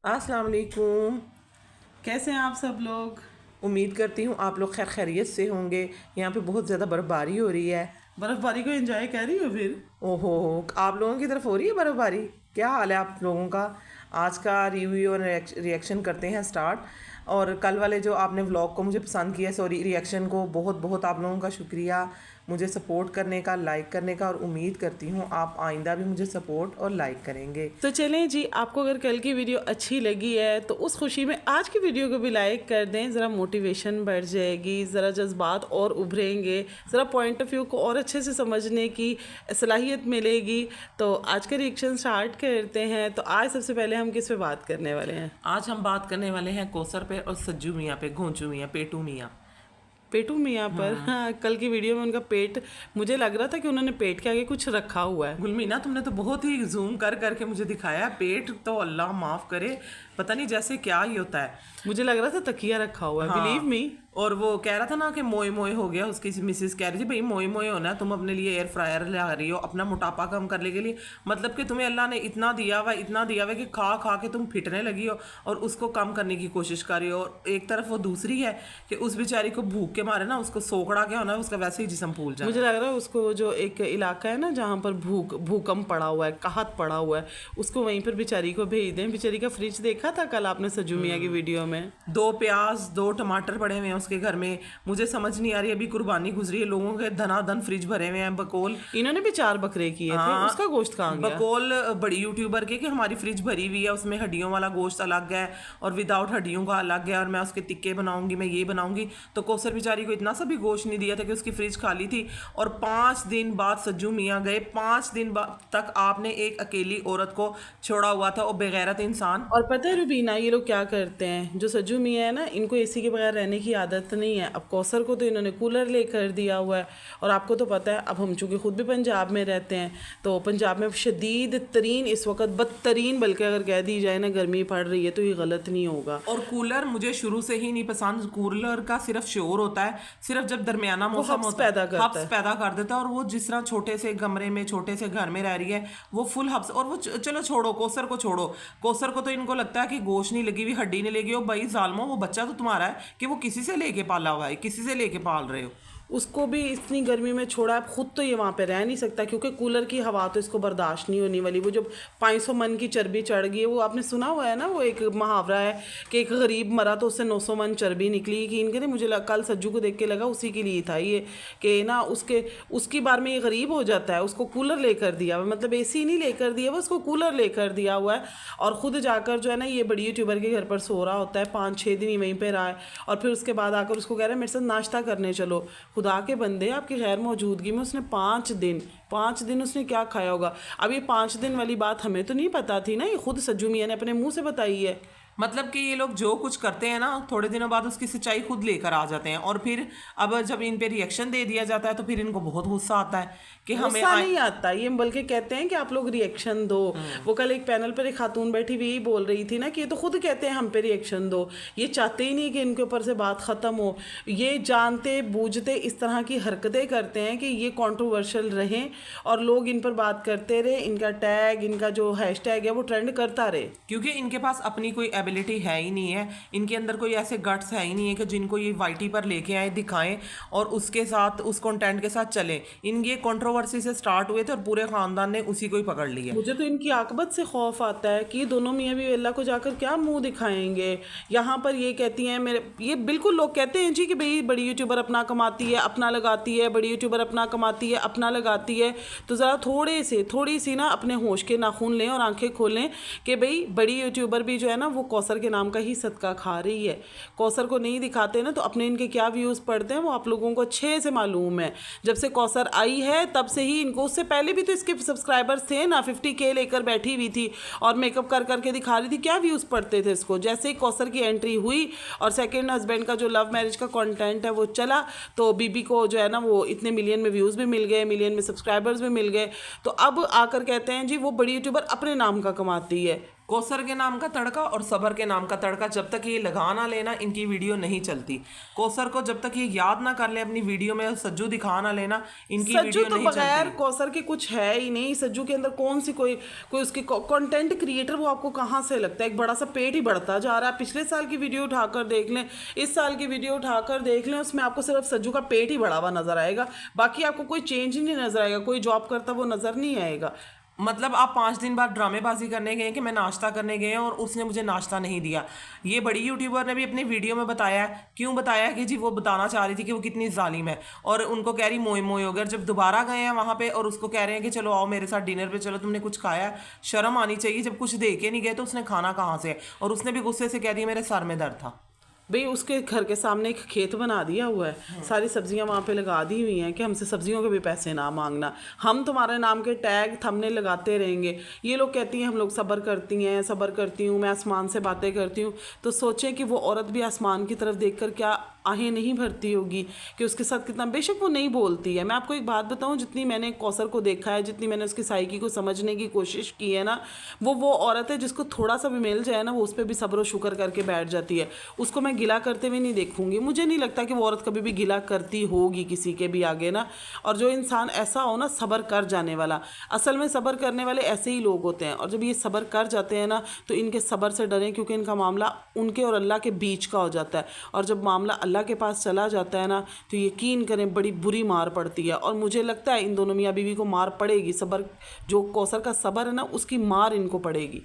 अस्सलाम वालेकुम। कैसे हैं आप सब लोग। उम्मीद करती हूँ आप लोग खैर खैरियत से होंगे। यहाँ पे बहुत ज़्यादा बर्फ़बारी हो रही है। बर्फबारी को एंजॉय कर रही हो फिर। ओहो, आप लोगों की तरफ हो रही है बर्फ़बारी? क्या हाल है आप लोगों का? आज का रिव्यू और रिएक्शन करते हैं स्टार्ट। और कल वाले जो आपने व्लॉग को मुझे पसंद किया, सॉरी रिएक्शन को, बहुत बहुत आप लोगों का शुक्रिया मुझे सपोर्ट करने का, लाइक करने का। और उम्मीद करती हूँ आप आइंदा भी मुझे सपोर्ट और लाइक करेंगे। तो चलें जी, आपको अगर कल की वीडियो अच्छी लगी है तो उस खुशी में आज की वीडियो को भी लाइक कर दें। ज़रा मोटिवेशन बढ़ जाएगी, ज़रा जज्बात और उभरेंगे, ज़रा पॉइंट ऑफ व्यू को और अच्छे से समझने की सलाहियत मिलेगी। तो आज का रिएक्शन स्टार्ट करते हैं। तो आज सबसे पहले हम किस पे बात करने वाले हैं? आज हम बात करने वाले हैं कौसर पे और सज्जू मियाँ पे, घोंचू मियाँ, पेटू मियाँ। पेटू मियाँ पर। हाँ, कल की वीडियो में उनका पेट, मुझे लग रहा था कि उन्होंने पेट के आगे कुछ रखा हुआ है। गुलमीना, तुमने तो बहुत ही जूम कर करके मुझे दिखाया। पेट तो अल्लाह माफ़ करे, पता नहीं जैसे क्या ही होता है। मुझे लग रहा था तकिया रखा हुआ है, बिलीव मी। और वो कह रहा था ना कि मोए मोए हो गया, उसकी मिसेस कह रही थी भाई मोए मोए होना है, तुम अपने लिए एयर फ्रायर ला रही हो अपना मोटापा कम करने के लिए। मतलब कि तुम्हें अल्लाह ने इतना दिया हुआ, इतना दिया हुआ कि खा खा के तुम फिटने लगी हो और उसको कम करने की कोशिश कर रही हो। और एक तरफ वो दूसरी है कि उस बेचारी को भूख के मारे ना, उसको सोकड़ा क्या होना है, उसका वैसे ही जिस्म फूल जाए। मुझे लग रहा है उसको जो एक इलाका है ना जहाँ पर भूकंप पड़ा हुआ है, कहत पड़ा हुआ है, उसको वहीं पर बेचारी को भेज दें। बेचारी का फ्रिज देखा था कल आपने सज्जू मियाँ की वीडियो में? 2 प्याज 2 टमाटर पड़े हुए हैं उसके घर में। मुझे समझ नहीं आ रही, अभी कुर्बानी गुजरी है, लोगों के धनाधन फ्रिज भरे हुए हैं। बकौल इन्होंने भी 4 बकरे किए थे, उसका गोश्त कहाँ गया? बकौल बड़ी यूट्यूबर के कि हमारी फ्रिज भरी हुई है, उसमें हड्डियों वाला गोश्त अलग है और विदाउट हड्डियों का अलग है, और मैं उसके टिक्के बनाऊंगी, मैं ये बनाऊंगी। तो कौसर बेचारी को इतना सा भी गोश्त नहीं दिया था कि उसकी फ्रिज खाली थी। और 5 दिन बाद सज्जू मियाँ गए, 5 दिन तक आपने एक अकेली औरत को छोड़ा हुआ था, और बेगैरत इंसान। और पता है रुबीना, ये लोग क्या करते हैं, जो सज्जू मियाँ है ना, इनको एसी के बगैर रहने की आदत नहीं है। अब कौसर को तो इन्होंने कूलर लेकर दिया हुआ है। और आपको तो पता है, अब हम चूँकि खुद भी पंजाब में रहते हैं, तो पंजाब में शदीद तरीन इस वक्त, बदतरीन बल्कि अगर कह दी जाए ना, गर्मी पड़ रही है, तो ये गलत नहीं होगा। और कूलर मुझे शुरू से ही नहीं पसंद। कूलर का सिर्फ शोर होता है, सिर्फ जब दरमियाना मौसम होता है हब्स पैदा कर देता है। और वो जिस तरह छोटे से कमरे में, छोटे से घर में रह रही है, वो फुल हब्स। और वो चलो छोड़ो, कौसर को छोड़ो, कौसर को तो इनको लगता है कि गोश्त नहीं लगी हुई, हड्डी नहीं लगी हो। भाई जालमो, वो बच्चा तो तुम्हारा है कि वो किसी से लेके पाला हुआ है, किसी से लेके पाल रहे हो। उसको भी इतनी गर्मी में छोड़ा, अब खुद तो ये वहाँ पे रह नहीं सकता, क्योंकि कूलर की हवा तो इसको बर्दाश्त नहीं होने वाली। वो जो 500 मन की चर्बी चढ़ गई है, वो आपने सुना हुआ है ना, वो एक मुहावरा है कि एक गरीब मरा तो उससे 900 मन चर्बी निकली। कि इनके ने मुझे कल सज्जू को देख के लगा उसी के लिए था ये, कि ना उसकी बार में ये गरीब हो जाता है। उसको कूलर लेकर दिया हुआ, मतलब AC नहीं लेकर दिया हुआ, उसको कूलर लेकर दिया हुआ है। और ख़ुद जाकर जो है ना, ये बड़ी यूट्यूबर के घर पर सो रहा होता है, 5-6 दिन ही वहीं पर रहा है। और फिर उसके बाद आकर उसको कह रहा है मेरे साथ नाश्ता करने चलो। खुदा के बंदे, आपकी गैर मौजूदगी में उसने 5 दिन उसने क्या खाया होगा? अब ये 5 दिन वाली बात हमें तो नहीं पता थी ना, ये खुद सज्जू मियाँ ने अपने मुंह से बताई है। मतलब कि ये लोग जो कुछ करते हैं ना, थोड़े दिनों बाद उसकी सच्चाई खुद लेकर आ जाते हैं। और फिर अब जब इन पे रिएक्शन दे दिया जाता है तो फिर इनको बहुत गुस्सा आता है कि हमें नहीं आता। ये बल्कि कहते हैं कि आप लोग रिएक्शन दो। वो कल एक पैनल पर एक खातून बैठी हुई बोल रही थी ना कि ये तो खुद कहते हैं हम पे रिएक्शन दो, ये चाहते ही नहीं कि इनके ऊपर से बात ख़त्म हो। ये जानते बूझते इस तरह की हरकतें करते हैं कि ये कंट्रोवर्शियल रहें और लोग इन पर बात करते रहे, इनका टैग, इनका जो हैशटैग है वो ट्रेंड करता रहे। क्योंकि इनके पास अपनी कोई एबिलिटी है ही नहीं है, इनके अंदर कोई ऐसे गट्स है ही नहीं है कि जिनको ये वाईटी पर लेके आए, दिखाएं और उसके साथ, उस कंटेंट के साथ चलें। इन ये कंट्रोवर्सी से स्टार्ट हुए थे और पूरे खानदान ने उसी को ही पकड़ लिया। मुझे तो इनकी आकबत से खौफ आता है कि दोनों मियाँ बीवी अल्लाह को जाकर क्या मुंह दिखाएंगे। यहाँ पर ये कहती हैं, मेरे ये बिल्कुल लोग कहते हैं जी कि भाई बड़ी यूट्यूबर अपना कमाती है अपना लगाती है, बड़ी यूट्यूबर अपना कमाती है अपना लगाती है। तो ज़रा थोड़ी सी ना अपने होश के नाखून लें और आंखें खोलें कि भाई बड़ी यूट्यूबर भी जो है ना, वो कौसर के नाम का ही सदका खा रही है। कौसर को नहीं दिखाते ना, तो अपने इनके क्या व्यूज़ पड़ते हैं वो आप लोगों को अच्छे से मालूम है। जब से कौसर आई है तब से ही इनको, उससे पहले भी तो इसके सब्सक्राइबर्स थे ना, 50K लेकर बैठी हुई थी और मेकअप कर करके दिखा रही थी, क्या व्यूज़ पड़ते थे इसको। जैसे ही कौसर की एंट्री हुई और सेकेंड हस्बैंड का जो लव मैरिज का कॉन्टेंट है वो चला, तो बीबी को जो है ना, वो इतने मिलियन में व्यूज़ भी मिल गए, मिलियन में सब्सक्राइबर्स भी मिल गए। तो अब आकर कहते हैं जी वो बड़ी यूट्यूबर अपने नाम का कमाती है। कौसर के नाम का तड़का और सबर के नाम का तड़का जब तक ये लगा ना लेना, इनकी वीडियो नहीं चलती। कौसर को जब तक ये याद ना कर ले अपनी वीडियो में, सज्जू दिखा ना लेना, इनकी वीडियो तो नहीं बगैर चलती। कौसर के कुछ है ही नहीं। सज्जू के अंदर कौन सी कोई उसकी कंटेंट क्रिएटर वो आपको कहाँ से लगता है? एक बड़ा सा पेट ही बढ़ता जा रहा है। पिछले साल की वीडियो उठाकर देख लें, इस साल की वीडियो उठाकर देख लें, उसमें आपको सिर्फ सज्जू का पेट ही बढ़ा हुआ नजर आएगा, बाकी आपको कोई चेंज ही नहीं नजर आएगा, कोई जॉब करता वो नजर नहीं आएगा। मतलब आप 5 दिन बाद ड्रामेबाजी करने गए कि मैं नाश्ता करने गए हैं और उसने मुझे नाश्ता नहीं दिया। ये बड़ी यूट्यूबर ने भी अपनी वीडियो में बताया है। क्यों बताया कि जी वो बताना चाह रही थी कि वो कितनी जालिम है, और उनको कह रही मोए मोए हो गए। जब दोबारा गए हैं वहाँ पे और उसको कह रहे हैं कि चलो आओ मेरे साथ डिनर पे, चलो तुमने कुछ खाया है, शर्म आनी चाहिए। जब कुछ दे के नहीं गए तो उसने खाना कहाँ से है? और उसने भी गुस्से से कह दिया मेरे सर में दर्द था। भाई उसके घर के सामने एक खेत बना दिया हुआ है, सारी सब्जियां वहाँ पे लगा दी हुई हैं कि हमसे सब्जियों के भी पैसे ना मांगना, हम तुम्हारे नाम के टैग थंबनेल लगाते रहेंगे। ये लोग कहती हैं हम लोग सब्र करती हैं, सब्र करती हूँ, मैं आसमान से बातें करती हूँ। तो सोचें कि वो औरत भी आसमान की तरफ देखकर क्या आहें नहीं भरती होगी कि उसके साथ कितना, बेशक वो नहीं बोलती है। मैं आपको एक बात बताऊं, जितनी मैंने कौसर को देखा है, जितनी मैंने उसकी साइकी को समझने की कोशिश की है ना, वो औरत है जिसको थोड़ा सा भी मिल जाए ना, वो उस पर भी सब्र और शुक्र करके बैठ जाती है। उसको मैं गिला करते हुए नहीं देखूंगी। मुझे नहीं लगता कि वो औरत कभी भी गिला करती होगी किसी के भी आगे ना। और जो इंसान ऐसा हो ना सब्र कर जाने वाला, असल में सब्र करने वाले ऐसे ही लोग होते हैं। और जब ये सब्र कर जाते हैं ना तो इनके सब्र से डरें, क्योंकि इनका मामला उनके और अल्लाह के बीच का हो जाता है। और जब मामला अल्लाह के पास चला जाता है ना तो यकीन करें बड़ी बुरी मार पड़ती है। और मुझे लगता है इन दोनों मियाँ बीवी को मार पड़ेगी। सब्र, जो कौसर का सब्र है ना, उसकी मार इनको पड़ेगी।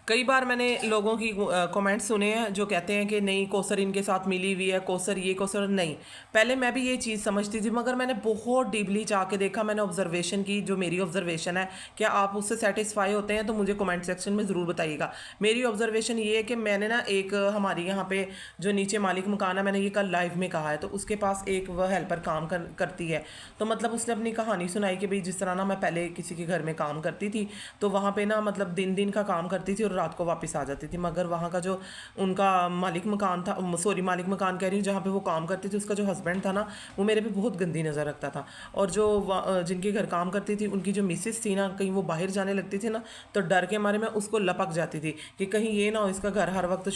कई बार मैंने लोगों की कमेंट सुने हैं जो कहते हैं कि नहीं कौसर इनके साथ मिली हुई है, कौसर ये कौसर नहीं। पहले मैं भी ये चीज़ समझती थी, मगर मैंने बहुत डीपली जाके देखा, मैंने ऑब्जर्वेशन की। जो मेरी ऑब्जर्वेशन है, क्या आप उससे सेटिस्फाई होते हैं तो मुझे कमेंट सेक्शन में ज़रूर बताइएगा। मेरी ऑब्जर्वेशन ये है कि मैंने ना एक हमारी यहाँ पे जो नीचे मालिक मकान है, मैंने ये कल लाइव में कहा है, तो उसके पास एक वह हेल्पर काम करती है। तो मतलब उसने अपनी कहानी सुनाई कि भाई जिस तरह ना मैं पहले किसी के घर में काम करती थी तो वहाँ पे ना मतलब दिन का काम करती थी और रात को वापस आ जाती थी। मगर वहाँ का जो उनका मालिक मकान था, सॉरी मालिक मकान कह रही हूँ, जहाँ पे वो काम करती थी, उसका जो हस्बैंड था ना, वो मेरे पे बहुत गंदी नज़र रखता था। और जो जिनके घर काम करती थी उनकी जो मिसेस थी ना, कहीं वो बाहर जाने लगती थी ना तो डर के मारे मैं उसको लपक जाती थी कि कहीं ये ना हो इसका घर हर वक्त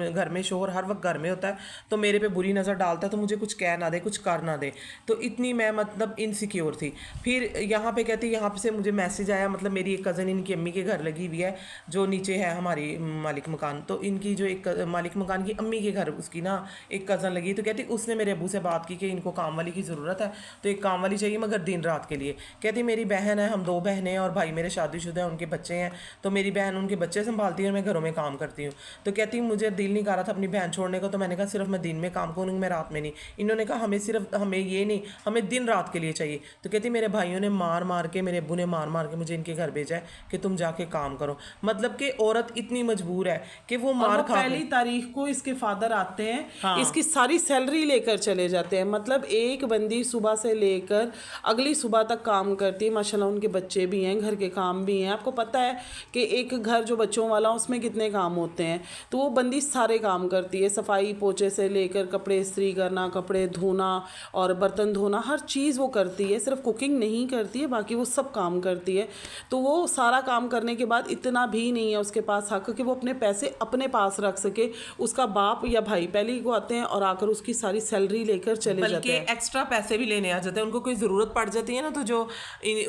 घर में शोहर हर वक्त घर में होता है तो मेरे पे बुरी नज़र डालता है, तो मुझे कुछ कह ना दे, कुछ कर ना दे। तो इतनी मैं मतलब इनसिक्योर थी। फिर यहाँ पे कहती, यहाँ से मुझे मैसेज आया, मतलब मेरी एक कज़न इनकी अम्मी के घर लगी हुई है जो नीचे है हमारी मालिक मकान, तो इनकी जो एक मालिक मकान की अम्मी के घर उसकी ना एक कज़न लगी, तो कहती उसने मेरे अबू से बात की कि इनको काम वाली की ज़रूरत है, तो एक काम वाली चाहिए मगर दिन रात के लिए। कहती मेरी बहन है, हम 2 बहनें हैं और भाई मेरे शादीशुदा है, उनके बच्चे हैं, तो मेरी बहन उनके बच्चे संभालती है और मैं घरों में काम करती हूँ। तो कहती मुझे दिल नहीं कर रहा था अपनी बहन छोड़ने को, तो मैंने कहा सिर्फ मैं दिन में काम करूँगी, मैं रात में नहीं। इन्होंने कहा हमें सिर्फ हमें ये नहीं, हमें दिन रात के लिए चाहिए। तो कहती मेरे भाइयों ने मार के, मेरे अबू ने मार के मुझे इनके घर भेजा है कि तुम जाके काम करो। मतलब कि औरत इतनी मजबूर है कि वो मार खा, पहली तारीख को इसके फादर आते हैं, हाँ। इसकी सारी सैलरी लेकर चले जाते हैं। मतलब एक बंदी सुबह से लेकर अगली सुबह तक काम करती है। माशाल्लाह उनके बच्चे भी हैं, घर के काम भी हैं। आपको पता है कि एक घर जो बच्चों वाला उसमें कितने काम होते हैं, तो वो बंदी सारे काम करती है, सफाई पोछे से लेकर कपड़े इस्त्री करना, कपड़े धोना और बर्तन धोना, हर चीज़ वो करती है। सिर्फ कुकिंग नहीं करती है, बाकी वो सब काम करती है। तो वो सारा काम करने के बाद इतना भी नहीं है उसके पास हक कि वो अपने पैसे अपने पास रख सके। उसका बाप या भाई पहले ही को आते हैं और आकर उसकी सारी सैलरी लेकर चले जाते हैं, बल्कि एक्स्ट्रा पैसे भी लेने आ जाते हैं। उनको कोई ज़रूरत पड़ जाती है ना, तो जो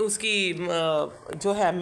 उसकी जो है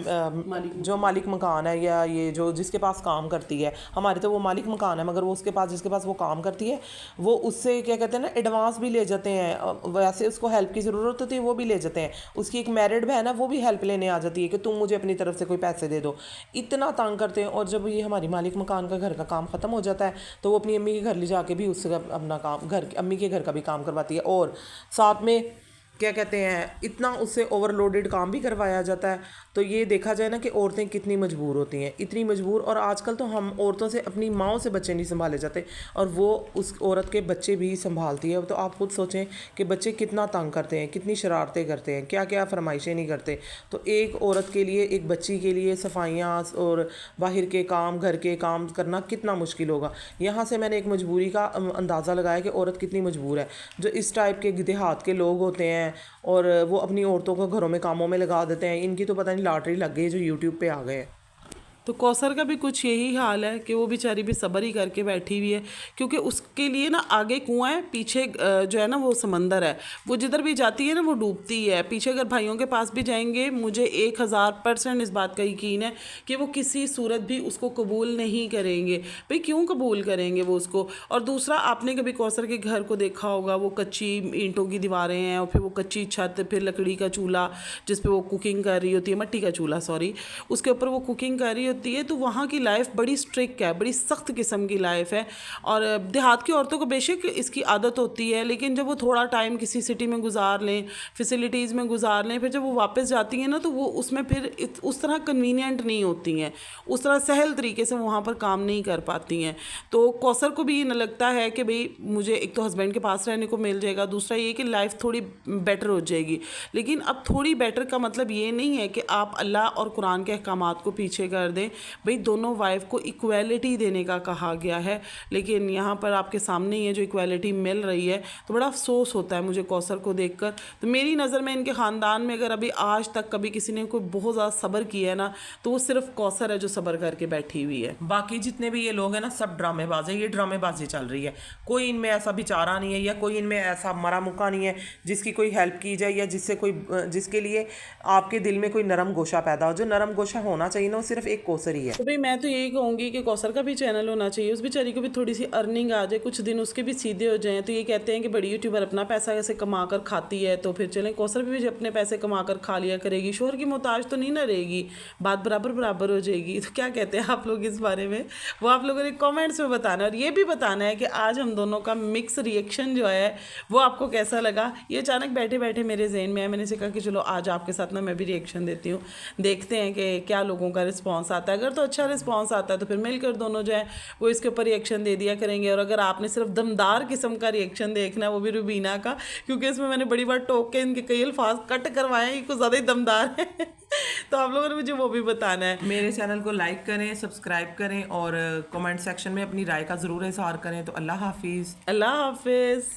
जो मालिक मकान है या ये जो जिसके पास काम करती है, हमारे तो वो मालिक मकान है मगर वो उसके पास जिसके पास वो काम करती है, वो उससे क्या कहते हैं ना एडवांस भी ले जाते हैं। वैसे उसको हेल्प की ज़रूरत होती है, वो भी ले जाते हैं। उसकी एक मैरिड बहन है, वो भी हेल्प लेने आ जाती है कि तुम मुझे अपनी तरफ से कोई पैसे दे दो। इतना तंग करते हैं। और जब ये हमारी मालिक मकान का घर का काम ख़त्म हो जाता है तो वो अपनी अम्मी के घर ले जाके भी उससे अपना काम, घर अम्मी के घर का भी काम करवाती है। और साथ में क्या कहते हैं इतना उससे ओवरलोडेड काम भी करवाया जाता है। तो ये देखा जाए ना कि औरतें कितनी मजबूर होती हैं, इतनी मजबूर। और आजकल तो हम औरतों से अपनी माँओं से बच्चे नहीं संभाले जाते और वो उस औरत के बच्चे भी संभालती है। तो आप खुद सोचें कि बच्चे कितना तंग करते हैं, कितनी शरारतें करते हैं, क्या क्या फरमाइशें नहीं करते। तो एक औरत के लिए, एक बच्ची के लिए सफाइयाँ और बाहर के काम, घर के काम करना कितना मुश्किल होगा। यहाँ से मैंने एक मजबूरी का अंदाज़ा लगाया कि औरत कितनी मजबूर है। जो इस टाइप के देहात के लोग होते हैं और वो अपनी औरतों को घरों में कामों में लगा देते हैं, इनकी तो पता नहीं लॉटरी लग गई जो यूट्यूब पे आ गए हैं। तो कौसर का भी कुछ यही हाल है कि वो बेचारी भी सब्र ही करके बैठी हुई है, क्योंकि उसके लिए ना आगे कुआं है, पीछे जो है ना वो समंदर है, वो जिधर भी जाती है ना वो डूबती है। पीछे अगर भाइयों के पास भी जाएंगे, मुझे 1000% इस बात का यकीन है कि वो किसी सूरत भी उसको कबूल नहीं करेंगे। भाई क्यों कबूल करेंगे वो उसको। और दूसरा, आपने कभी कौसर के घर को देखा होगा, वो कच्ची ईंटों की दीवारें हैं और फिर वो कच्ची छत, फिर लकड़ी का चूल्हा जिस पे वो कुकिंग कर रही होती है, मट्टी का चूल्हा सॉरी, उसके ऊपर वो कुकिंग कर रही होती है। तो वहाँ की लाइफ बड़ी स्ट्रिक्ट है, बड़ी सख्त किस्म की लाइफ है। और देहात की औरतों को बेशक इसकी आदत होती है, लेकिन जब वो थोड़ा टाइम किसी सिटी में गुजार लें, फैसिलिटीज़ में गुजार लें, फिर जब वो वापस जाती हैं ना तो वो उसमें फिर उस तरह कन्वीनियंट नहीं होती हैं, उस तरह सहल तरीके से वहाँ पर काम नहीं कर पाती हैं। तो कौसर को भी ये न लगता है कि भाई मुझे एक तो हस्बैंड के पास रहने को मिल जाएगा, दूसरा ये कि लाइफ थोड़ी बेटर हो जाएगी। लेकिन अब थोड़ी बेटर का मतलब ये नहीं है कि आप अल्लाह और कुरान के अहकामात को पीछे कर दें। भाई दोनों वाइफ को इक्वालिटी देने का कहा गया है, लेकिन यहाँ पर आपके सामने ये जो इक्वालिटी मिल रही है तो बड़ा अफसोस होता है मुझे कौसर को देखकर। तो मेरी नज़र में इनके ख़ानदान में अगर अभी आज तक कभी किसी ने कोई बहुत ज़्यादा सब्र किया है ना तो वो सिर्फ कौसर है जो सब्र करके बैठी हुई है। बाकी जितने भी ये लोग हैं ना सब ड्रामेबाज है, ये ड्रामेबाजी चल रही है। कोई इनमें ऐसा बेचारा नहीं है या कोई इनमें ऐसा मरा मुका नहीं है जिसकी कोई हेल्प की जाए या जिसके लिए आपके दिल में कोई नरम गोशा पैदा हो। जो नरम गोशा होना चाहिए ना वो सिर्फ एक कौसर ही है। तो भाई मैं तो यही कहूँगी कि कौसर का भी चैनल होना चाहिए, उस बेचारी को भी थोड़ी सी अर्निंग आ जाए, कुछ दिन उसके भी सीधे हो जाएं। तो ये कहते हैं कि बड़ी यूट्यूबर अपना पैसा कैसे कमा कर खाती है, तो फिर चलें कौसर भी अपने पैसे कमा कर खा लिया करेगी, शोहर की मोहताज तो नहीं ना रहेगी, बात बराबर बराबर हो जाएगी। तो क्या कहते हैं आप लोग इस बारे में, वो आप लोगों ने कॉमेंट्स में बताना है। और ये भी बताना है कि आज हम दोनों का मिक्स रिएक्शन जो है वो आपको कैसा लगा। ये अचानक बैठे बैठे मेरे जहन में है, मैंने से कहा कि चलो आज आपके साथ ना मैं भी रिएक्शन देती हूँ, देखते हैं कि क्या लोगों का रिस्पॉन्स आता है। अगर तो अच्छा रिस्पॉन्स आता है तो फिर मिलकर दोनों जो है वो इसके ऊपर रिएक्शन दे दिया करेंगे। और अगर आपने सिर्फ दमदार किस्म का रिएक्शन देखना है, वो भी रुबीना का, क्योंकि इसमें मैंने बड़ी बार टोक के इनके कई अल्फाज कट करवाए हैं, कुछ ज़्यादा ही दमदार है तो आप लोगों ने मुझे वो भी बताना है। मेरे चैनल को लाइक करें, सब्सक्राइब करें और कमेंट सेक्शन में अपनी राय का ज़रूर इज़हार करें। तो अल्लाह हाफिज़। अल्लाह हाफिज़।